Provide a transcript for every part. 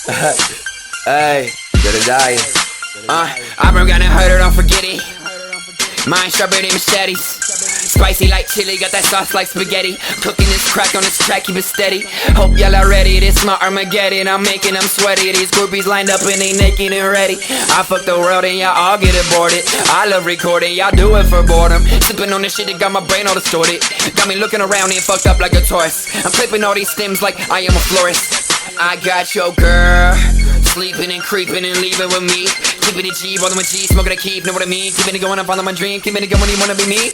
Hey, gonna die. I'm gonna hurt her, don't forget it. Mine sharper than machetes. Spicy like chili, got that sauce like spaghetti. Cooking this crack on this track, keep it steady. Hope y'all are ready, this my Armageddon. I'm making them sweaty, these groupies lined up and they naked and ready. I fuck the world and y'all all get aborted. I love recording, y'all do it for boredom. Sipping on this shit that got my brain all distorted. Got me looking around and fucked up like a tourist. I'm clipping all these stems like I am a florist. I got your girl sleeping and creeping and leaving with me. Keeping it G, rolling with G, smoking a keep, know what I mean? Keeping it going, I'm following my dream. Keeping it going when you wanna be me.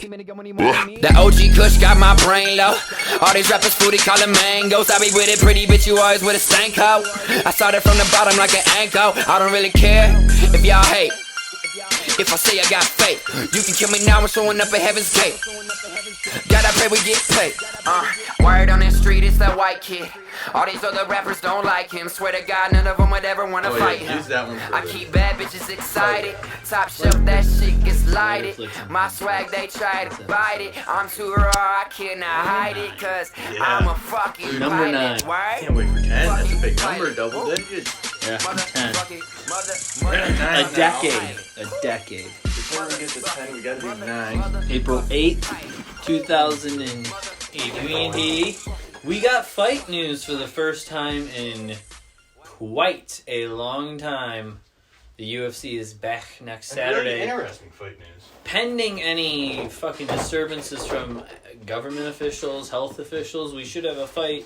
The OG Kush got my brain low. All these rappers foodie call them mangoes. I be with it pretty bitch, you always with a stank hoe. I started from the bottom like an anchor. I don't really care if y'all hate. If I say I got faith, you can kill me now, I'm showing up at heaven's gate. Gotta pray we get paid. Word on the street, it's that white kid. All these other rappers don't like him. Swear to God, none of them would ever wanna fight him. I keep bad bitches excited. Top shelf, that shit gets lighted. My swag, they try to bite it. I'm too raw, I cannot hide it. Cause I'm a fucking number pilot. 9. Word? Can't wait for 10. That's a big number, double digits. Yeah, 10. A decade. A decade. Before we get to 10, we gotta do 9. April 8th, 2008. We got fight news for the first time in quite a long time. The UFC is back next Saturday. Really interesting fight news. Pending any fucking disturbances from government officials, health officials, we should have a fight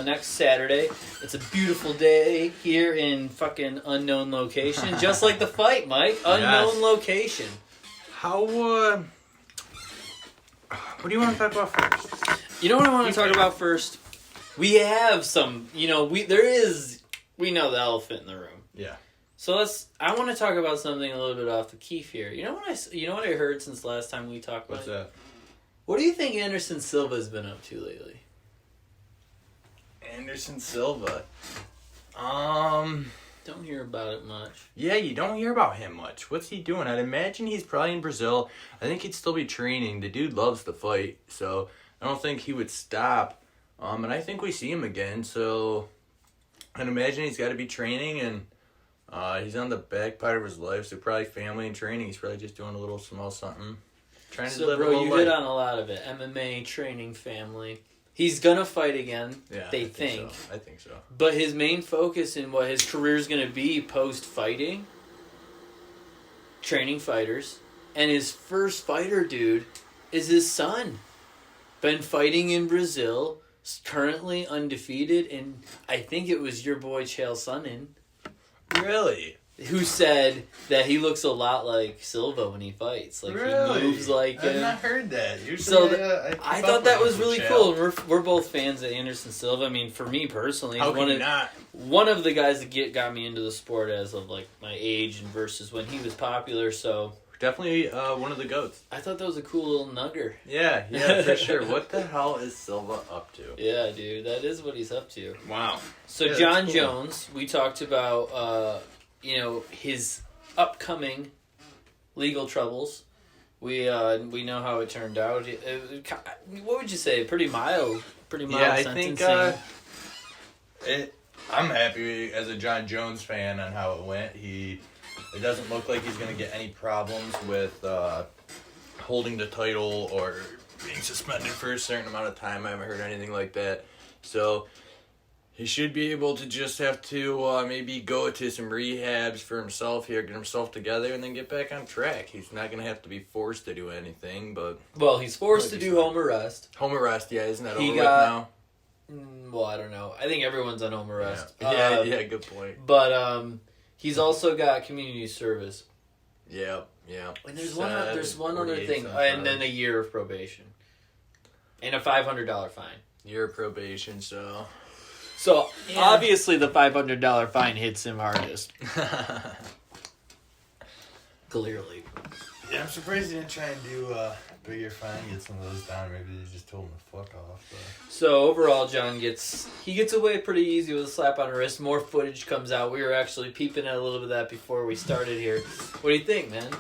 next Saturday. It's a beautiful day here in fucking unknown location. Just like the fight, Mike. Unknown location. How, what do you want to talk about first? You know what I want to talk about first? We have some, we know the elephant in the room. Yeah. So I want to talk about something a little bit off the keef here. You know what I heard since last time we talked about What's that? What do you think Anderson Silva's been up to lately? Anderson Silva. Don't hear about it much. Yeah, you don't hear about him much. What's he doing? I'd imagine he's probably in Brazil. I think he'd still be training. The dude loves to fight, so I don't think he would stop. And I think we see him again, so I'd imagine he's got to be training, and he's on the back part of his life, so probably family and training. He's probably just doing a little small something. Trying to live a little you life. hit on a lot of it. MMA, training, family. He's gonna fight again, they think. I think so. But his main focus in what his career is gonna be post-fighting, training fighters, and his first fighter, dude, is his son. Been fighting in Brazil, currently undefeated, and I think it was your boy Chael Sonnen. Really? Who said that he looks a lot like Silva when he fights. Like, really? He moves like him. I've not heard that. Usually, So I thought that was really cool. We're both fans of Anderson Silva. I mean, for me personally, how can you not? One of the guys that got me into the sport as of like my age and versus when he was popular. So definitely one of the GOATs. I thought that was a cool little nugger. Yeah, for sure. What the hell is Silva up to? Yeah, dude, that is what he's up to. Wow. So yeah, John cool. Jones, we talked about his upcoming legal troubles. We know how it turned out. What would you say? Pretty mild Yeah, I sentencing. think I'm happy as a John Jones fan on how it went. It doesn't look like he's going to get any problems with holding the title or being suspended for a certain amount of time. I haven't heard anything like that. So he should be able to just have to maybe go to some rehabs for himself here, get himself together, and then get back on track. He's not going to have to be forced to do anything, but... Well, he's forced to do home arrest. Home arrest, yeah, isn't that He over got- with now? Well, I don't know. I think everyone's on home arrest. Yeah, good point. But he's also got community service. Yeah. And there's one other thing, $48 and then a year of probation. And a $500 fine. Year of probation, so... So, obviously the $500 fine hits him hardest. Clearly. Yeah, I'm surprised he didn't try and do a bigger fine, get some of those down. Maybe they just told him to fuck off. But. So, overall, John gets away pretty easy with a slap on the wrist. More footage comes out. We were actually peeping at a little bit of that before we started here. What do you think, man?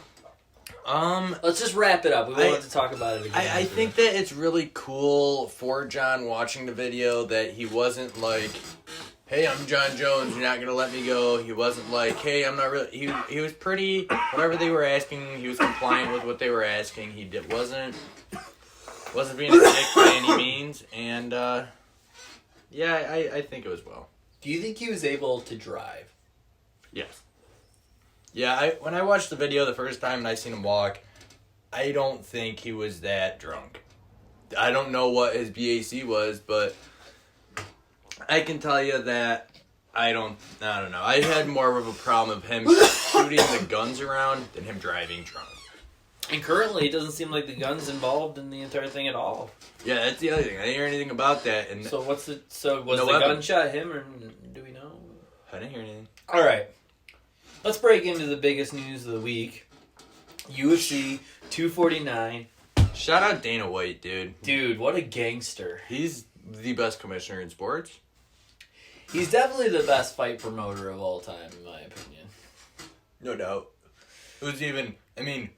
Let's just wrap it up. We won't have to talk about it again. I think that it's really cool for John watching the video that he wasn't like hey, I'm John Jones, you're not going to let me go. He wasn't like, hey, I'm not really... He was pretty... Whatever they were asking, he was compliant with what they were asking. He wasn't being a dick by any means. And, yeah, I think it was well. Do you think he was able to drive? Yes. Yeah, when I watched the video the first time and I seen him walk, I don't think he was that drunk. I don't know what his BAC was, but I can tell you that I don't know. I had more of a problem of him shooting the guns around than him driving drunk. And currently, it doesn't seem like the gun's involved in the entire thing at all. Yeah, that's the other thing. I didn't hear anything about that. And So was the weapon. gunshot him, or do we know? I didn't hear anything. All right, let's break into the biggest news of the week. UFC 249. Shout out Dana White, dude. Dude, what a gangster. He's the best commissioner in sports. He's definitely the best fight promoter of all time, in my opinion. No doubt. Who's even... I mean...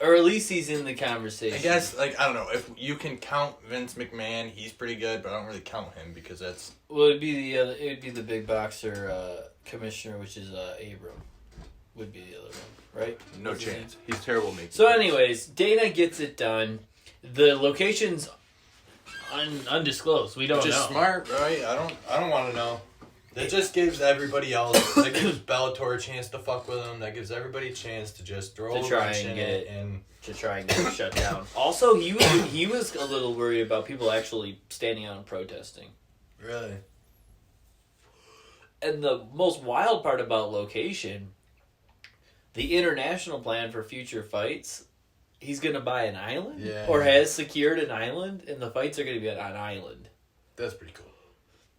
Or at least he's in the conversation. I guess, I don't know, if you can count Vince McMahon, he's pretty good, but I don't really count him because that's... Well, it'd be the big boxer commissioner, which is Abram. Would be the other one, right? No chance. He's terrible making... So anyways, Dana gets it done. The location's undisclosed. We don't Which is know. smart, right? I don't want to know. That just gives everybody else, that gives Bellator a chance to fuck with them. That gives everybody a chance to just throw To a try wrench and in get it. And to try and get it shut down. Also, he was a little worried about people actually standing out and protesting. really, And the most wild part about location, the international plan for future fights, he's going to buy an island? Yeah. Or has secured an island, and the fights are going to be on an island. that's pretty cool.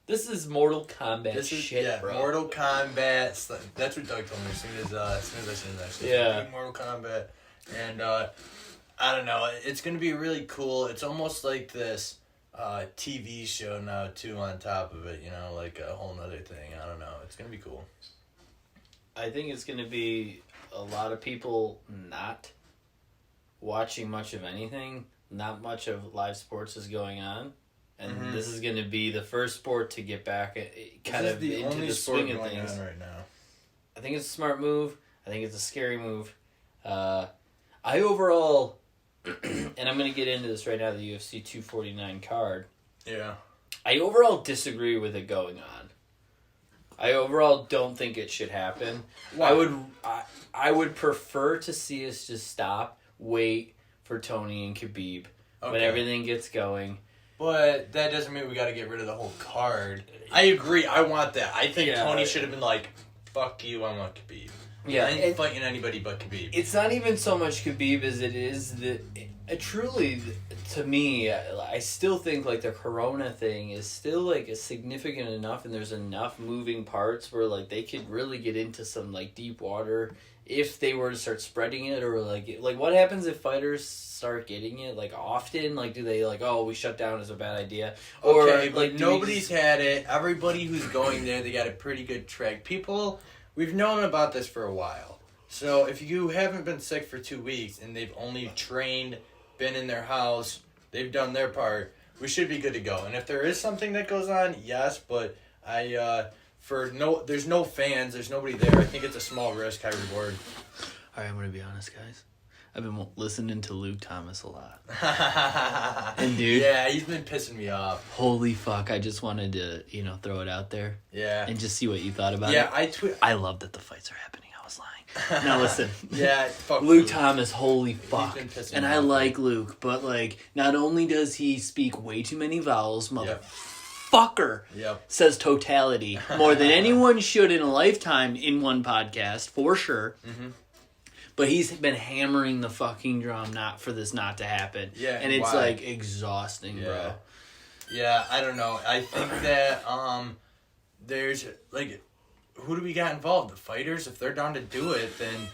This is Mortal Kombat shit, bro. Mortal Kombat. That's what Doug told me as soon as I seen that shit. Yeah. Mortal Kombat, and I don't know. It's gonna be really cool. It's almost like this TV show now too. On top of it, like a whole nother thing. I don't know. It's gonna be cool. I think it's going to be a lot of people not watching much of anything. Not much of live sports is going on. And this is going to be the first sport to get back kind of into the swing of things. Right now. I think it's a smart move. I think it's a scary move. I overall, and I'm going to get into this right now, the UFC 249 card. Yeah. I overall disagree with it going on. I overall don't think it should happen. Why? I would prefer to see us just stop, wait for Tony and Khabib when everything gets going. But that doesn't mean we got to get rid of the whole card. I agree. I want that. I think Tony should have been like, "Fuck you, I want Khabib." Yeah, I ain't fighting anybody but Khabib. It's not even so much Khabib as it is truly, to me, I still think like the Corona thing is still like significant enough, and there's enough moving parts where like they could really get into some like deep water if they were to start spreading it, or like what happens if fighters start getting it like often? Like, do they like, oh, we shut down is a bad idea? Or Okay, but like nobody's had it. Everybody who's going there, they got a pretty good track. People, we've known about this for a while. So if you haven't been sick for 2 weeks and they've only trained, been in their house, they've done their part, we should be good to go. And if there is something that goes on, yes, but there's no fans, there's nobody there. I think it's a small risk, high reward. All right, I'm gonna be honest, guys. I've been listening to Luke Thomas a lot. And dude, yeah, he's been pissing me off. Holy fuck! I just wanted to, throw it out there. Yeah. And just see what you thought about it. Yeah, I love that the fights are happening. I was lying. Now listen. Yeah, fuck Luke Thomas, holy fuck. been pissing And me I off. like Luke, but like, not only does he speak way too many vowels, motherfucker Yep. says totality more than anyone should in a lifetime in one podcast, for sure. Mm-hmm. But he's been hammering the fucking drum not to happen. Yeah, And it's why? like exhausting, bro. Yeah, I don't know. I think that there's like, who do we got involved? The fighters. If they're down to do it, then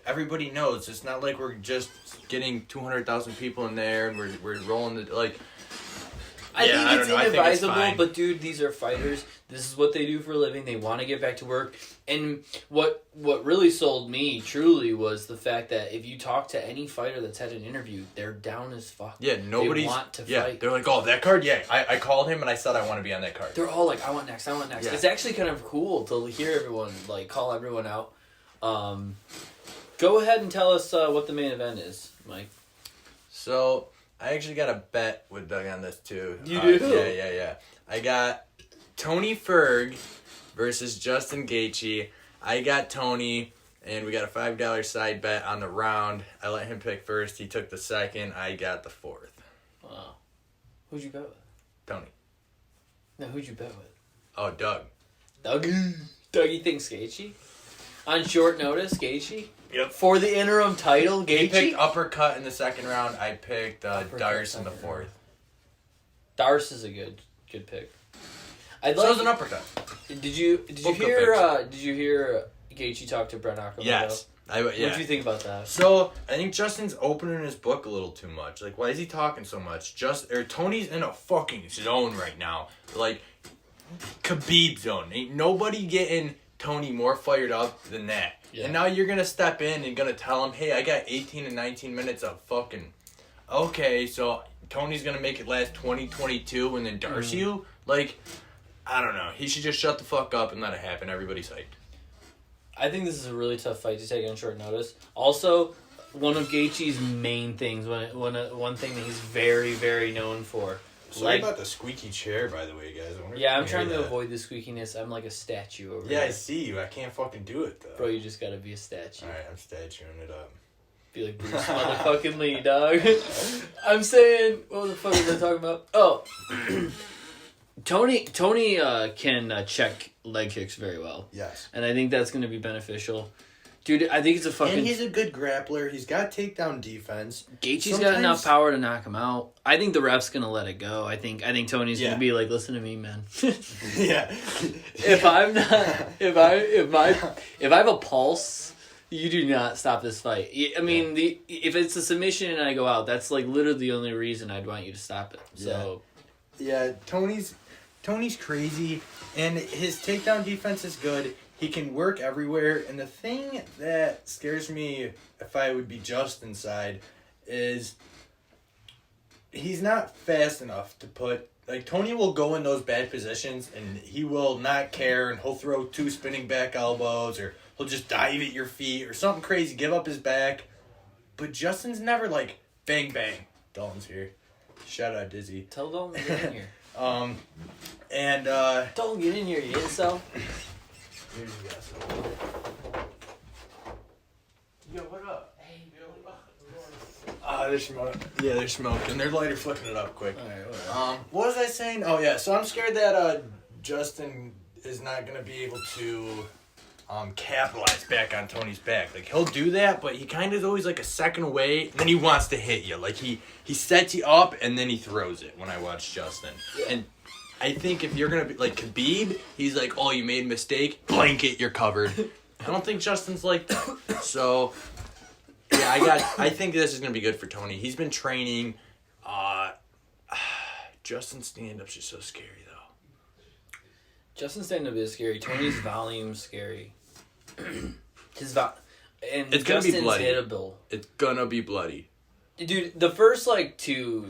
everybody knows. It's not like we're just getting 200,000 people in there and we're rolling the like. I think it's I think it's inadvisable, fine. but dude, these are fighters. This is what they do for a living. They want to get back to work. And what really sold me truly was the fact that if you talk to any fighter that's had an interview, they're down as fuck. Yeah, nobody's... They want to yeah, fight. they're like, oh, that card? Yeah, I called him and I said I want to be on that card. They're all like, I want next. Yeah. It's actually kind of cool to hear everyone, like, call everyone out. Go ahead and tell us what the main event is, Mike. So, I actually got a bet with Doug on this, too. You do? Yeah. I got Tony Ferg versus Justin Gaethje. I got Tony, and we got a $5 side bet on the round. I let him pick first. He took the second. I got the fourth. Wow. Who'd you bet with? Tony. No, who'd you bet with? Oh, Doug. Dougie thinks Gaethje? On short notice, Gaethje? Yep. For the interim title, He Gaethje? picked uppercut in the second round. I picked Darce in the fourth. Darce is a good pick. I'd So like. it was an uppercut. Did you Both good hear Gaethje talk to Brent Akamoto? Yes. What did you think about that? So I think Justin's opening his book a little too much. Like, why is he talking so much? Tony's in a fucking zone right now. Like, Khabib zone. Ain't nobody getting Tony more fired up than that. Yeah. And now you're gonna step in and gonna tell him, hey, I got 18 and 19 minutes of fucking. Okay, so Tony's gonna make it last 20-22 and then Darce you? Like, I don't know. He should just shut the fuck up and let it happen. Everybody's hyped. I think this is a really tough fight to take on short notice. Also, one of Gaethje's main things, one thing that he's very, very known for. Sorry about the squeaky chair, by the way, guys. I wonder if Yeah, you I'm can trying hear to that. avoid the squeakiness. I'm like a statue over Yeah, here. I see you. I can't fucking do it, though. Bro, you just gotta be a statue. Alright, I'm statuing it up. Be like Bruce motherfucking Lee, dog. I'm saying, what the fuck was I talking about? Oh, Tony can check leg kicks very well, Yes. and I think that's going to be beneficial. Dude, I think it's a fucking... And he's a good grappler. He's got takedown defense. Gaethje's got enough power to knock him out. I think the ref's going to let it go. I think Tony's going to be like, listen to me, man. Yeah. If I'm not... If I have a pulse... You do not stop this fight. I mean, if it's a submission and I go out, that's like literally the only reason I'd want you to stop it. So, Yeah, Tony's crazy, and his takedown defense is good. He can work everywhere, and the thing that scares me if I would be just inside is he's not fast enough to put... Like, Tony will go in those bad positions, and he will not care, and he'll throw 2 spinning back elbows, or he'll just dive at your feet, or something crazy, give up his back. But Justin's never like, bang, bang. Dalton's here. Shout out Dizzy. tell Dalton to get in here. And, Dalton, get in here, you incel. here's your guess. Yo, what up? They're smoking. Yeah, they're smoking. They're lighter flicking it up quick. Alright, whatever. What was I saying? Oh, yeah. So I'm scared that Justin is not going to be able to capitalize back on Tony's back. Like, he'll do that, but he kind of is always like a second away, and then he wants to hit you. Like, he sets you up, and then he throws it when I watch Justin. Yeah. And I think if you're going to be like Khabib, he's like, oh, you made a mistake, blanket, you're covered. I don't think Justin's like that. So... Yeah, I think this is going to be good for Tony. He's been training. Justin's stand-up's just so scary, though. Justin's stand-up is scary. Tony's volume's scary. And It's gonna be Justin's bloody. hittable. It's gonna be bloody. Dude, the first two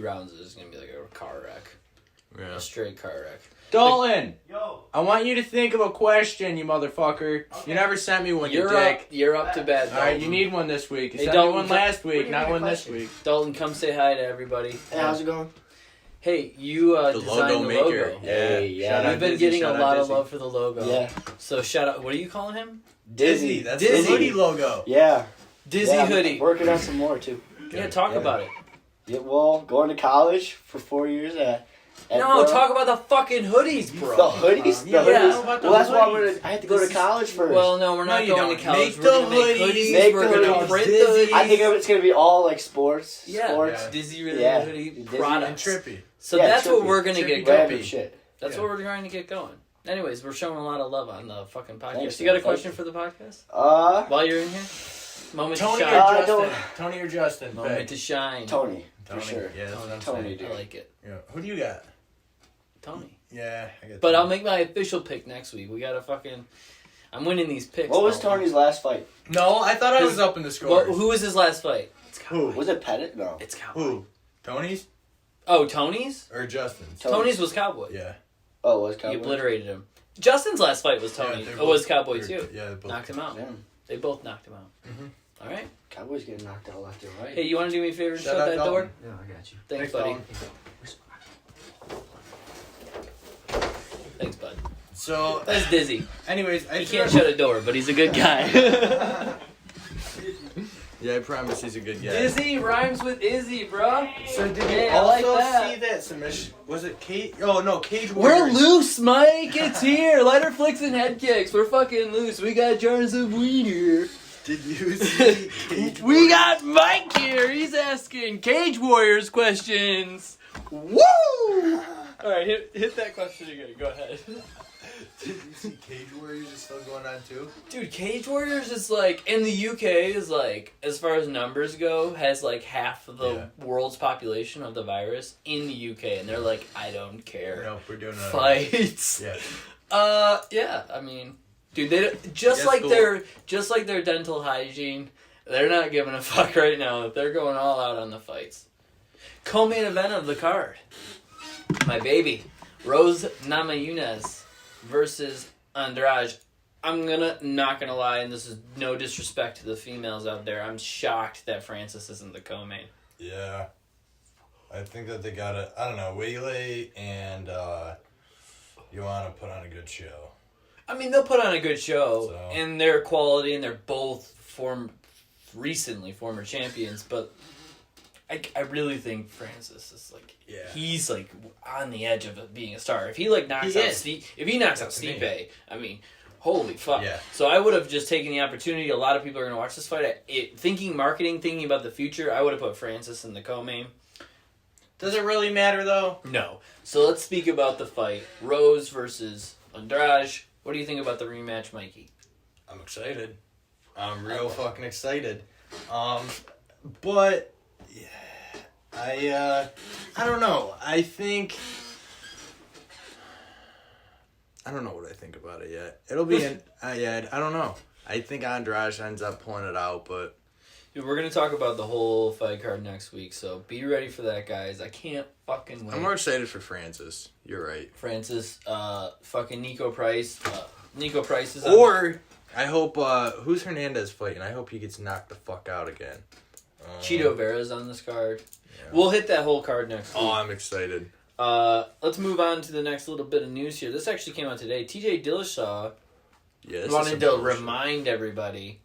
rounds is going to be like a car wreck. Yeah. A straight car wreck. Dalton, Yo, I want you to think of a question, you motherfucker. Okay. You never sent me one, you You're dick. up. You're up to bat, All right, Dalton. you need one this week. You Hey, sent me Dalton, one what last do week, you not mean one a this question? week. Dalton, come say hi to everybody. hey, how's it going? Hey, you The designed logo the maker. logo. Hey, Yeah. yeah. Shout out We've been Dizzy, getting a shout out lot of Dizzy. love for the logo. Yeah. So shout out. What are you calling him? Dizzy. That's Dizzy. the hoodie logo. Yeah. Dizzy yeah, hoodie. I'm working on some more, too. Yeah, talk Yeah. about it. Yeah, well, going to college for 4 years at No, Edinburgh. talk about the fucking hoodies, bro. The hoodies? Yeah, the yeah. hoodies? How about the Well, that's why hoodies? I had to go to college first. Well, no, we're No, not you going don't. to college. Make We're the gonna make hoodies. hoodies. Make We're the gonna hoodies. print the Dizzy. hoodies. I think it's going to be all, like, sports. Yeah. Sports. Yeah. Dizzy really Yeah. hoodie Dizzy products. And trippy. So Yeah, that's what trippy. we're gonna Trippy get Random going. shit. That's Yeah. what we're trying to get going. Anyways, we're showing a lot of love on the fucking podcast. Thanks, You got a man. question Thank for the podcast Uh, while you're in here? Moment Tony to or shine. I Justin? don't- Tony or Justin? Moment Pick. to shine. Tony. For sure. Yeah, that's what I'm Tony, saying. dude. I like it. Yeah. Who do you got? Tony. Yeah, I got. But Tony. I'll make my official pick next week. We gotta fucking. I'm winning these picks. What was though. Tony's last fight? No, I thought I was up in the score. Who was his last fight? It's Who? Was it Pettit? No. It's Cowboy. Who? Tony's Oh, Tony's? or Justin's? Tony's was Cowboy. Yeah. Oh, it was He Cowboy? oblitterated him. Justin's last fight was Tony. Yeah, It was Cowboy too. Yeah, they both. Knocked him out. Damn. They both knocked him out. Mhm. All right. Cowboys getting knocked out left and right. Hey, you want to do me a favor and Shout shut out that Dalton. door? Yeah, I got you. Thanks, Thanks, buddy. Dalton. Thanks, bud. So, That's Dizzy. anyways, I He can't shut a door, but he's a good guy. Yeah, I promise he's a good guy. Dizzy rhymes with Izzy, bro. So did you Hey, I also like that. see that submission? Was it Cage? Oh no, Cage We're Warriors. loose, Mike. It's here. Lighter flicks and head kicks. We're fucking loose. We got jars of weed here. Did you see Cage We Warriors? got Mike here. He's asking Cage Warriors questions. Woo! All right, hit that question again. Go ahead. Did you see Cage Warriors is still going on too? Dude, Cage Warriors is like, in the UK is like, as far as numbers go, has like half of the world's population of the virus in the UK, and they're like, I don't care. No, we're doing it. Fights. Yeah. Yeah. I mean, dude, they just Yeah, like cool. their dental hygiene. They're not giving a fuck right now. They're going all out on the fights. Co-main event of the card. My baby, Rose Namajunas versus Andrade. I'm not gonna lie, and this is no disrespect to the females out there. I'm shocked that Francis isn't the co-main. Yeah. I think that they got it. I don't know. Waylay and Joanna put on a good show. I mean, they'll put on a good show, So- and they're quality, and they're both recently former champions, but I really think Francis is like, he's like on the edge of being a star. If he like knocks He out is. if he knocks out To me. Stipe, I mean, holy fuck. Yeah. So I would have just taken the opportunity. A lot of people are going to watch this fight. Thinking marketing, thinking about the future, I would have put Francis in the co-main. Does it really matter though? No. So let's speak about the fight. Rose versus Andrade. What do you think about the rematch, Mikey? I'm excited. I'm real fucking excited. But yeah, I don't know. I don't know what I think about it yet. It'll be I don't know. I think Andrade ends up pulling it out, but Dude, we're going to talk about the whole fight card next week, so be ready for that, guys. I can't fucking wait. I'm more excited for Francis. You're right. Francis, fucking Nico Price. Nico Price is on. Or I hope who's Hernandez fighting? I hope he gets knocked the fuck out again. Cheeto Vera's on this card. Yeah. We'll hit that whole card next week. Oh, I'm excited. Let's move on to the next little bit of news here. This actually came out today. TJ Dillashaw Yeah, wanted to remind everybody.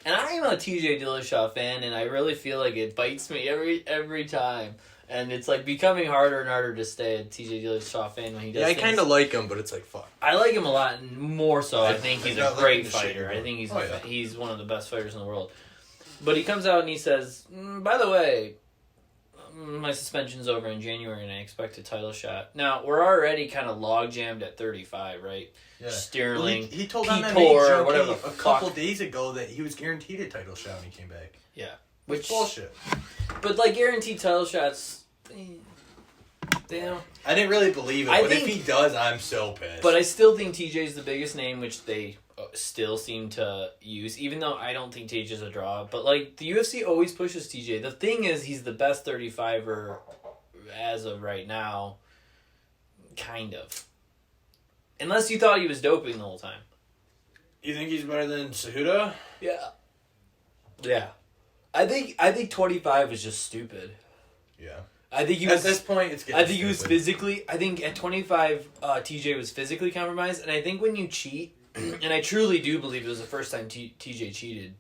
And I am a TJ Dillashaw fan, and I really feel like it bites me every time. And it's like becoming harder and harder to stay a TJ Dillashaw fan when he does Yeah, I things. kind of like him, but it's like fuck. I like him a lot, and more so. I think he's a not great liking the shit fighter. I anymore. think he's Oh, yeah. he's one of the best fighters in the world. But he comes out and he says, by the way, my suspension's over in January, and I expect a title shot. Now, we're already kind of log jammed at 35, right? Yeah. Sterling, Well, he told P4, MMA Junkie whatever the a couple fuck. days ago that he was guaranteed a title shot when he came back. Yeah. Which bullshit. But, like, guaranteed title shots, they don't. I didn't really believe it, I but think- if he does, I'm so pissed. But I still think TJ's the biggest name, which they still seem to use, even though I don't think TJ's a draw. But, like, the UFC always pushes TJ. The thing is, he's the best 35er as of right now. Kind of. Unless you thought he was doping the whole time. You think he's better than Cejudo? Yeah. Yeah. I think 25 is just stupid. Yeah. I think he At was... this point, it's getting I think he was stupid. physically... I think at 25, TJ was physically compromised. And I think when you cheat, and I truly do believe it was the first time TJ cheated,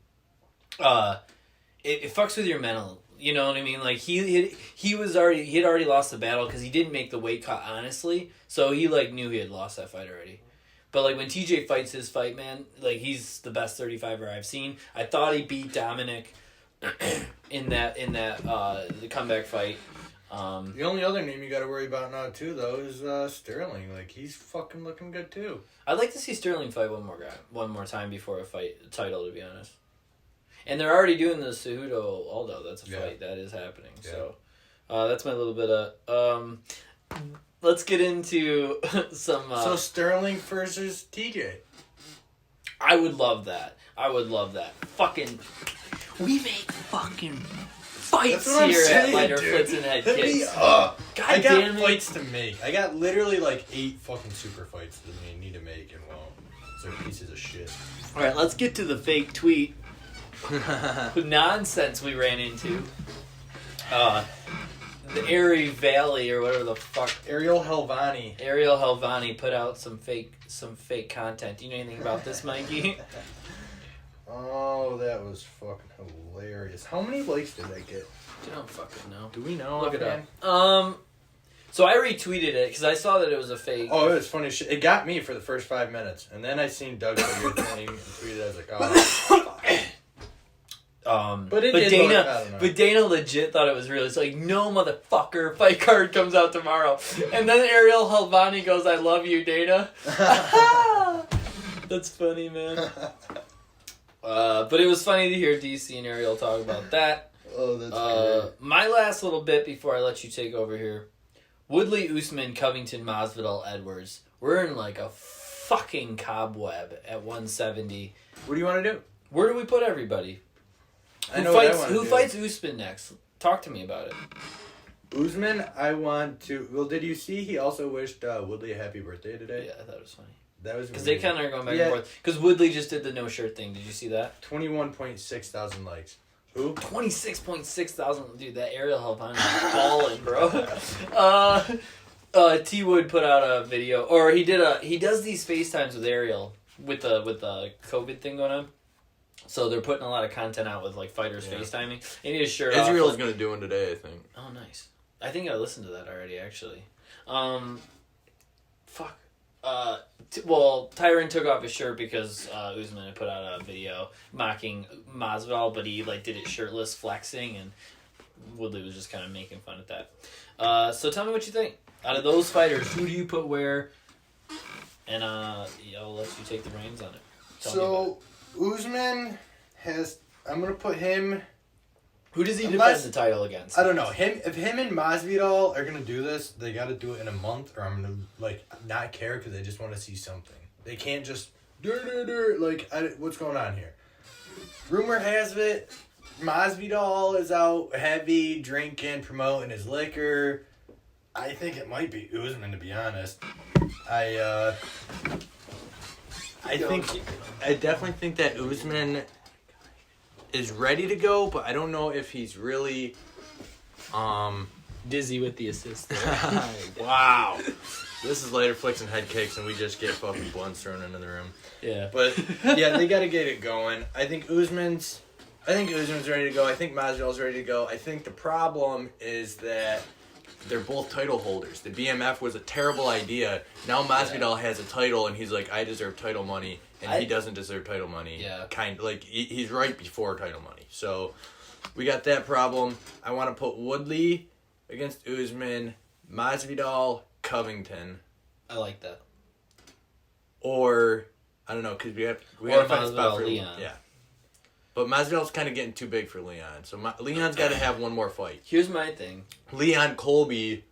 it fucks with your mental. You know what I mean? Like, he had already lost the battle because he didn't make the weight cut, honestly. So he, like, knew he had lost that fight already. But, like, when TJ fights his fight, man, like, he's the best 35er I've seen. I thought he beat Dominic in that the comeback fight. The only other name you got to worry about now, too, though, is Sterling. Like, he's fucking looking good, too. I'd like to see Sterling fight one more time before a title, to be honest. And they're already doing the Cejudo Aldo. That's a fight that is happening. Yeah. So That's my little bit of... let's get into some... So Sterling versus TJ. I would love that. Fucking... We make fucking fights That's what I'm here saying, at Lighter dude. Flips and Head Hit me Kicks. up. God I got damn it. fights to make. I got literally like 8 fucking super fights that I need to make and won't. So they're pieces of shit. Alright, let's get to the fake tweet nonsense we ran into. The Erie Valley or whatever the fuck. Ariel Helvani. Ariel Helvani put out some fake content. Do you know anything about this, Mikey? Oh, that was fucking hilarious. How many likes did that get? I don't fucking know. Do we know? Look it man? up. So I retweeted it because I saw that it was a fake. Oh, it was funny shit. It got me for the first 5 minutes. And then I seen Doug put your thing and tweeted. I was like, oh. But it did Dana, look- I don't know. but Dana legit thought it was real. It's like, no, motherfucker, fight card comes out tomorrow, and then Ariel Helvani goes, "I love you, Dana." That's funny, man. But it was funny to hear DC and Ariel talk about that. Oh, that's great. My last little bit before I let you take over here: Woodley, Usman, Covington, Masvidal, Edwards. We're in like a fucking cobweb at 170. What do you want to do? Where do we put everybody? I know what I want to Who do. fights Usman next? Talk to me about it. Usman, I want to... Well, did you see he also wished Woodley a happy birthday today? Yeah, I thought it was funny. That was Because they kind of are going back Yeah. and forth. Because Woodley just did the no shirt thing. Did you see that? 21.6 thousand likes. Who? 26.6 thousand. Dude, that Ariel Helvani is balling, bro. T Wood put out a video, or he does these FaceTimes with Ariel with the COVID thing going on. So they're putting a lot of content out with like fighters FaceTiming. And he has shirt off. Israel's gonna do one today, I think. Oh, nice. I think I listened to that already, actually. Fuck. Well, Tyron took off his shirt because Usman had put out a video mocking Masvidal, but he like did it shirtless, flexing, and Woodley was just kind of making fun of that. So tell me what you think. Out of those fighters, who do you put where? And I'll let you take the reins on it. Tell me about it. Usman has... I'm going to put him... Who does he Unless- defend the title against? I don't know. If him and Masvidal are going to do this, they got to do it in a month, or I'm going to like not care because I just want to see something. They can't just... what's going on here? Rumor has it, Masvidal is out heavy, drinking, promoting his liquor. I think it might be Usman, to be honest. I definitely think that Usman is ready to go, but I don't know if he's really Dizzy with the assist. Wow. This is Later Flicks and Head Cakes, and we just get fucking blunts thrown into the room. Yeah. But yeah, they got to get it going. I think Usman's ready to go. I think Masvidal's ready to go. I think the problem is that They're both title holders. The BMF was a terrible idea. Now Masvidal has a title, and he's like, I deserve title money, and he doesn't deserve title money. Yeah. He's right before title money. So we got that problem. I want to put Woodley against Usman, Masvidal, Covington, I like that. or I don't know, because we have Or to find a spot Masvidal, for Leon. Yeah. But Masvidal's kind of getting too big for Leon, so Leon's got to have one more fight. Here's my thing. Leon Colby,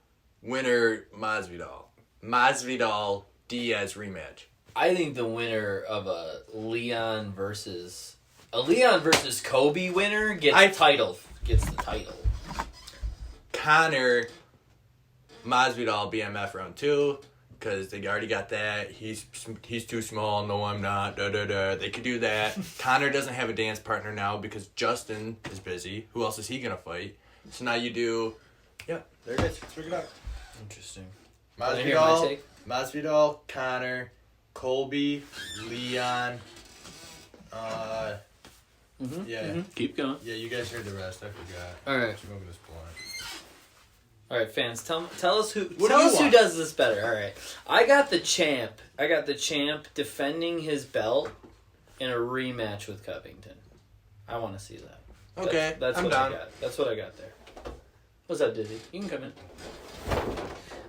winner Masvidal. Masvidal Diaz rematch. I think the winner of a Leon versus Kobe winner gets the title. Connor Masvidal BMF round 2, because they already got that. He's too small. No, I'm not. They could do that. Connor doesn't have a dance partner now because Justin is busy. Who else is he gonna fight? So now you do. Yeah, there it is. Let's figure it out. Interesting. Wanna hear my Masvidal, take? Masvidal, Connor, Colby, Leon. Yeah. Keep going. Yeah, you guys heard the rest. I forgot. All right. Smoking this blunt. All right, fans, tell us who What tell do you us who want? does this better. All right, I got the champ defending his belt in a rematch with Covington. I want to see that. Okay, that's I'm what down. I got. That's what I got there. What's up, Dizzy? You can come in.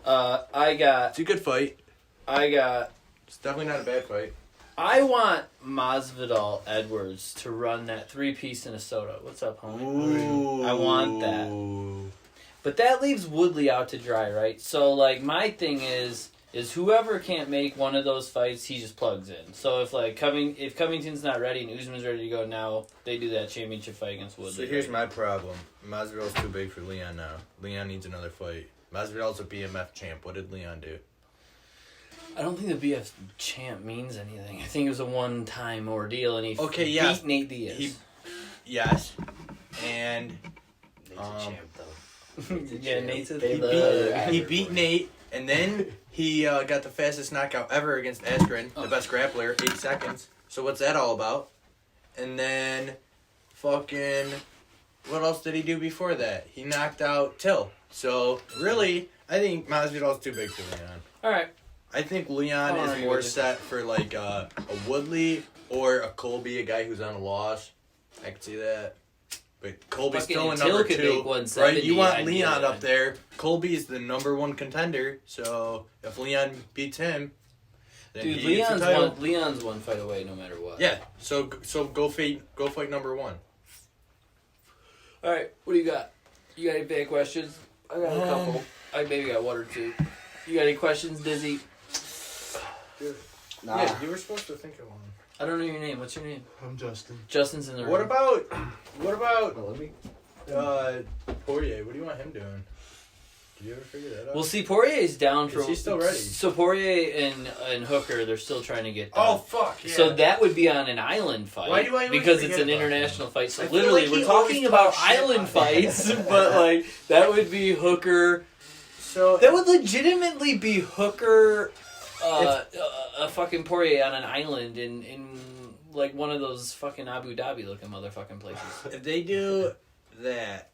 I It's a good fight. It's definitely not a bad fight. I want Masvidal Edwards to run that 3-piece in a soda. What's up, homie? Ooh. I want that. But that leaves Woodley out to dry, right? So, like, my thing is whoever can't make one of those fights, he just plugs in. So if Covington's not ready and Usman's ready to go now, they do that championship fight against Woodley. So here's my problem. Masvidal's too big for Leon now. Leon needs another fight. Masvidal's a BMF champ. What did Leon do? I don't think the BF champ means anything. I think it was a one-time ordeal, and he yes. beat Nate Diaz. Yes. And Nate's a champ, though. Yeah, Nate's a he beat Nate, and then he got the fastest knockout ever against Askren, the best grappler, 8 seconds. So what's that all about? And then fucking what else did he do before that? He knocked out Till. So really, I think Masvidal's too big for Leon. All right. I think Leon is more set for like a Woodley or a Colby, a guy who's on a loss. I could see that. But Colby's Fucking still in Till number could 2, make 170, right? You want I'd be Leon there. up there. Colby's the number 1 contender. So if Leon beats him, then Dude, he gets the title. Leon's one fight away no matter what. Yeah. So go fight number 1. All right, what do you got? You got any bad questions? I got a couple. I maybe got 1 or 2. You got any questions, Dizzy? Nah. Yeah, you were supposed to think of one. I don't know your name. What's your name? I'm Justin. Justin's in the room. What about Well, let me. Poirier? What do you want him doing? Did you ever figure that out? Well, see, Poirier's down for... Is he still ready? So Poirier and Hooker, they're still trying to get done. Oh, fuck, yeah. So that would be on an island fight. Why do I always because it's forget an about international fight. So I feel literally, like we're he talking always about talks shit island on it. fights, but like that would be Hooker. So That would legitimately be Hooker, a fucking Poirier on an island in like one of those fucking Abu Dhabi looking motherfucking places. if they do that,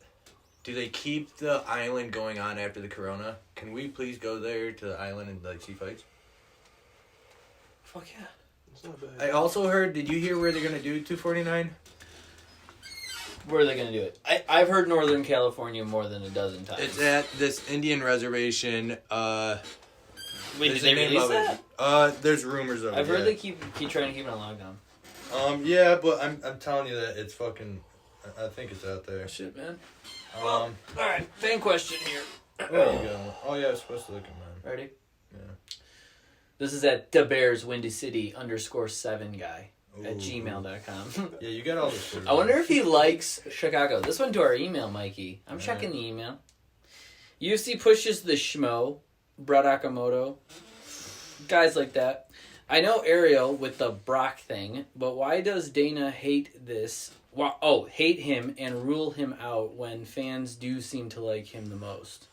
do they keep the island going on after the corona? Can we please go there to the island and like see fights? Fuck yeah. It's not bad. I also heard. Did you hear where they're gonna do 249? Where are they gonna do it? I've heard Northern California more than a dozen times. It's at this Indian reservation. Wait, there's did they a name release of it. that? There's rumors of it. I've heard yeah. they keep trying to keep it on lockdown. Yeah, but I'm telling you that it's fucking. I think it's out there. Shit, man. All Alright, fan question here. There you go. Oh yeah, I was supposed to look at mine. Ready? Yeah. This is at thebearswindycity_7 guy at Ooh. gmail.com. Yeah, you got all this. I wonder if he likes Chicago. This went to our email, Mikey. I'm checking the email. UFC pushes the schmo, Brett Akamoto, guys like that. I know Ariel with the Brock thing, but why does Dana hate this? Hate him and rule him out when fans do seem to like him the most.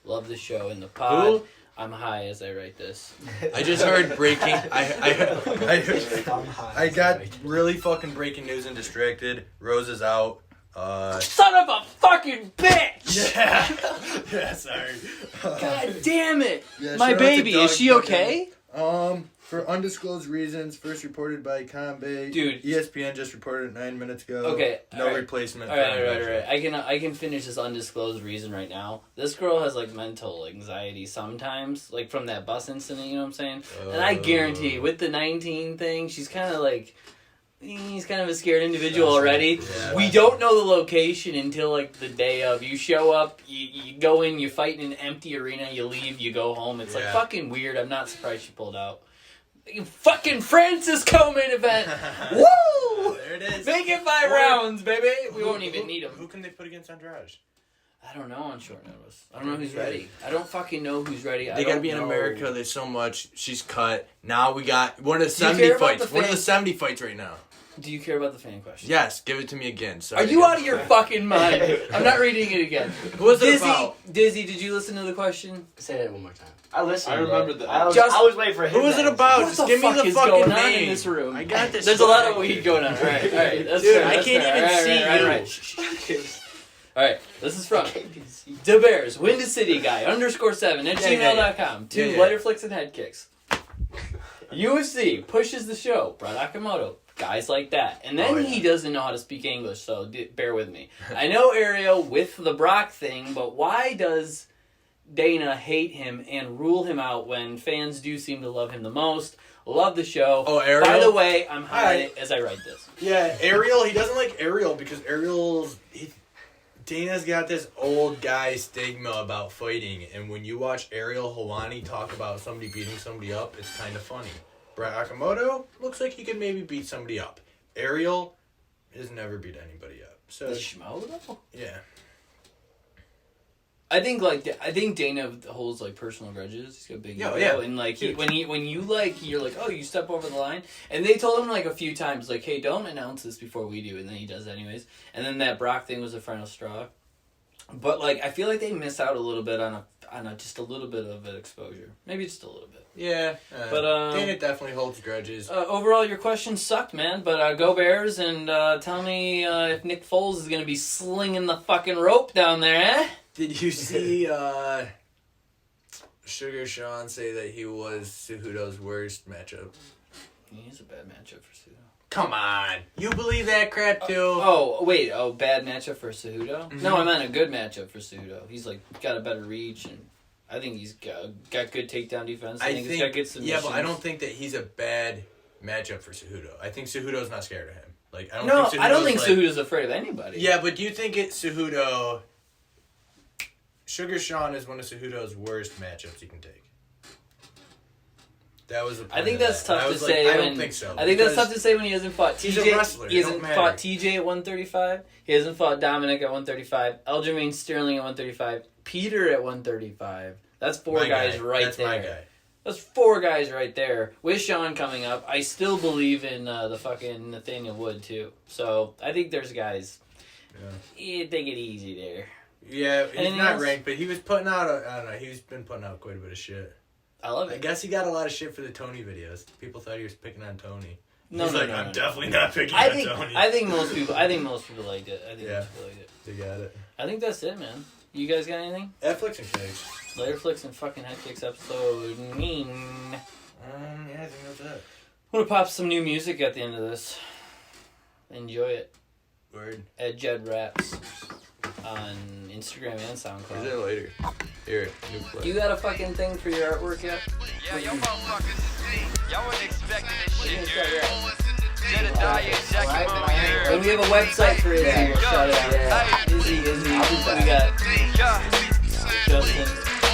Love the show and the pod. Who? I'm high as I write this. I just heard breaking. I'm high. I got really fucking breaking news and distracted. Rose is out. Son of a fucking bitch! Yeah. Yeah. Sorry. God damn it! Yeah, My shout out to baby, Doug is she fucking- okay? For undisclosed reasons, first reported by Combe. Dude. ESPN just reported 9 minutes ago. Okay, No alright. replacement. All right. I can finish this undisclosed reason right now. This girl has like mental anxiety sometimes, like from that bus incident. You know what I'm saying? And I guarantee, with the 19 thing, she's kind of like. He's kind of a scared individual already. Yeah. We don't know the location until like the day of. You show up, you go in, you fight in an empty arena, you leave, you go home. It's like Yeah. fucking weird. I'm not surprised she pulled out. Fucking Francis co-main event. Woo! There it is. Make it 5 rounds, baby. We won't even need him. Who can they put against Andrade? I don't know on short notice. I don't know who's ready. I don't fucking know who's ready. They gotta be in America. There's so much. She's cut. Now we got one of the Do you 70 care about fights. the One of the fans? 70 fights right now. Do you care about the fan question? Yes, give it to me again. Sorry. Are you out of your fucking mind? I'm not reading it again. Who was it about? Dizzy, did you listen to the question? Say that one more time. I listened. I remember that. I was waiting for him. Who was it about? What Just the give fuck me the is fucking going name. on in this room? I got this. There's a lot of weed going on. All right. That's Dude, fair, I that's can't fair. even All right, see all right, you. all right. Shh. All right, this is from The Bears, Windy City Guy, _7 at gmail.com. Two Yeah. lighter flicks and head kicks. UFC pushes the show, Brett Akamoto, guys like that. And then he doesn't know how to speak English, so bear with me. I know Ariel with the Brock thing, but why does Dana hate him and rule him out when fans do seem to love him the most? Love the show. Oh, Ariel? By the way, I'm high Alright. as I write this. Yeah, Ariel. He doesn't like Ariel because Dana's got this old guy stigma about fighting, and when you watch Ariel Helwani talk about somebody beating somebody up, it's kind of funny. Brett Okamoto looks like he could maybe beat somebody up. Ariel has never beat anybody up. So The schmo though. yeah. I think Dana holds like personal grudges. He's got a big ego, yeah. and like when you like you're like, oh, you step over the line, and they told him like a few times like, hey, don't announce this before we do, and then he does anyways. And then that Brock thing was the final straw. But like I feel like they miss out a little bit on just a little bit of an exposure, maybe just a little bit. Yeah, but Dana definitely holds grudges. Overall, your question sucked, man. But go Bears, and tell me if Nick Foles is gonna be slinging the fucking rope down there, eh? Did you see Sugar Sean say that he was Cejudo's worst matchup? He's a bad matchup for Cejudo. Come on. You believe that crap too? Bad matchup for Cejudo? Mm-hmm. No, I meant a good matchup for Cejudo. He's like got a better reach, and I think he's got good takedown defense. I think he's got good submissions. Yeah, but I don't think that he's a bad matchup for Cejudo. I think Cejudo's not scared of him. Like I don't think Cejudo's afraid of anybody. Yeah, but do you think Cejudo? Sugar Sean is one of Cejudo's worst matchups you can take. That was. I think that's tough to say. I don't think so. I think that's tough to say when he hasn't fought TJ. He's a wrestler. He hasn't fought TJ at 135. He hasn't fought Dominic at 135. Aljamain Sterling at 135. Peter at 135. That's four guys right there. That's my guy. That's four guys right there. With Sean coming up, I still believe in the fucking Nathaniel Wood too. So I think there's guys. Yeah. Take it easy there. Yeah, he's Anything not else? ranked, but he was putting out. I don't know. He's been putting out quite a bit of shit. I love I it. guess he got a lot of shit for the Tony videos. People thought he was picking on Tony. No, He's no, like, no, I'm no. definitely not picking I on think Tony. I think most people liked it. Most people liked it. They got it. I think that's it, man. You guys got anything? Netflix and cakes. Later flicks and fucking head kicks episode. Yeah, I think that's it. I'm gonna pop some new music at the end of this. Enjoy it. Word. Ed Jed Raps on Instagram and Where's SoundCloud. it later? Here, new play. You got a fucking thing for your artwork yet? Yeah, y'all motherfuckers, y'all wasn't expecting this shit, dude. And we have a website for it. Yeah. Shout out. Yeah. Izzy. We got Justin,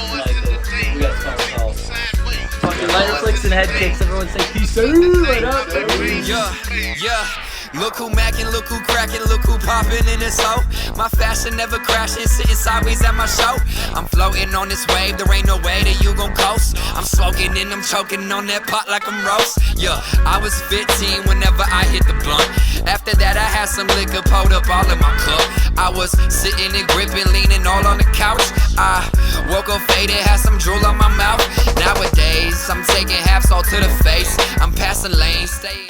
Michael. We got phone calls. Fucking lighter flicks and head kicks. Everyone say peace out. Right up, baby. Yeah. Look who mackin', look who crackin', look who poppin' in this hoe. My fashion never crashin', sitting sideways at my show. I'm floating on this wave, there ain't no way that you gon' coast. I'm smoking and I'm choking on that pot like I'm roast. Yeah, I was 15 whenever I hit the blunt. After that I had some liquor poured up all in my cup. I was sitting and gripping, leaning all on the couch. I woke up faded, had some drool on my mouth. Nowadays, I'm taking half salt to the face. I'm passing lanes, staying.